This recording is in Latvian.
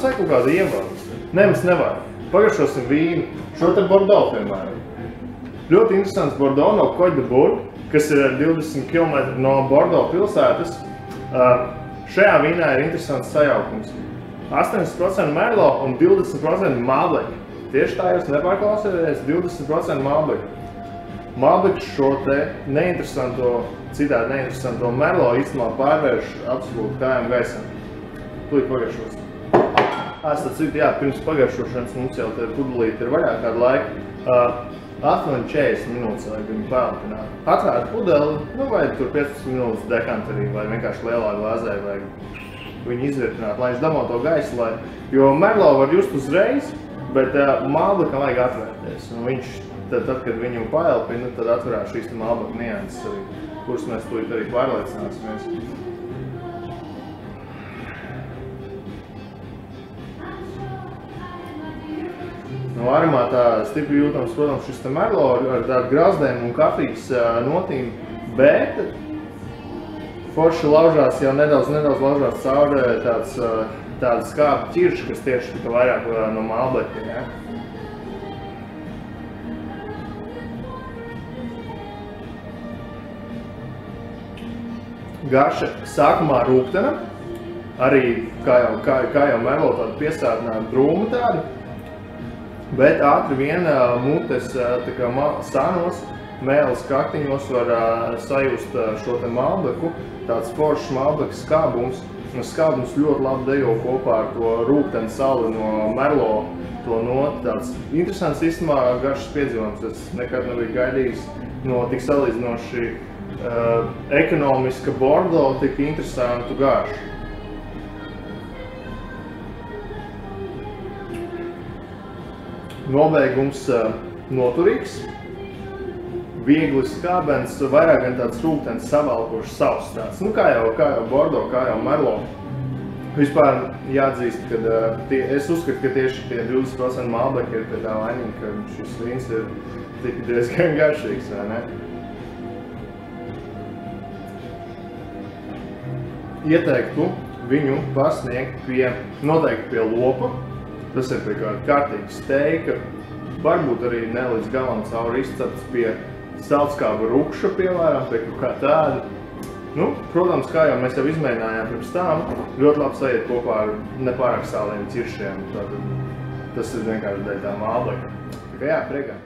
vajag kaut kādu ievadu. Nē, mums nevajag. Pagaršosim vīnu. Šo te Bordeaux, piemēram. Ļoti interesants Bordeaux no Côte de Bourg, kas ir 20 km no Bordeaux pilsētas. Šajā vīnā ir interesants sajaukums. 80% Merlot un 20% Malbec. Tieši tā jūs nepārklausieties, 20% Malbec. Malbec šo te citādi neinteresanto Merlot īstenībā pārvērš absolūti kājām gaisam. Tūlīt pagaršos. Pirms pagaršošanas mums jau te pudelīte ir vaļā kādu laiku. 8-40 minūtes, lai viņu pēlpinātu. Atvērt pudeli, vai tur 15 minūtes dekanterī, vai vienkārši lielā glāzē, vai viņu izvirtināt, lai viņš dabū to gaisu, jo Merlot var just uzreiz, bet Malbekam vajag atvērties. Un viņš, tad, kad viņu paelpina, tad atverās šīs Malbeka nianses arī, kuras mēs tūlīt arī pārliecināsimies. No aromātā stipri jūtams, protams, šis te Merlot ar tādu grazdēm un kafijas notīm, bet forši laužās, jau nedaudz laužās cauri tāda skāba ķirša, kas tieši tika vairāk no Malbeka. Ja? Garša sākumā rūgtena, arī kā jau Merlot tāda piesātināta drūma tāda, bet ātri vien mutes sānos, mēles kaktiņos var sajust šo te Malbeku, tāds foršs Malbeka skābums. Un skābums ļoti labi dejo kopā ar to rūgteni sali no Merlot, to notu. Tāds interesants īstenībā garšas piedzīvojums, es nekad nebiju gaidījis no tik salīdzinoši ekonomiska Bordeaux tik interesantu garšu. Nobeigums noturīgs, viegli skābens, vairāk gan tāds rūgtens savalkošs savs tāds. Kā jau Bordeaux, kā jau Merlot. Vispār jāatzīst, ka es uzskatu, ka tieši tie 20% Malbeka ir pie tā vainīgi, ka šis vīns ir tik diezgan garšīgs, vai ne? Ieteiktu viņu pasniegt noteikti pie lopa. Tas ir pie kāda kārtīga steika, varbūt arī nelīdz galam cauri izcepts pie saltskāba rukša, piemēram, pie kaut kā tāda. Protams, kā jau mēs jau izmēģinājām pirms tām, ļoti labi sajiet kopā ar nepārāk sāliem ciršiem. Tas ir vienkārši dēļ tā Malbeka. Jā, priekā.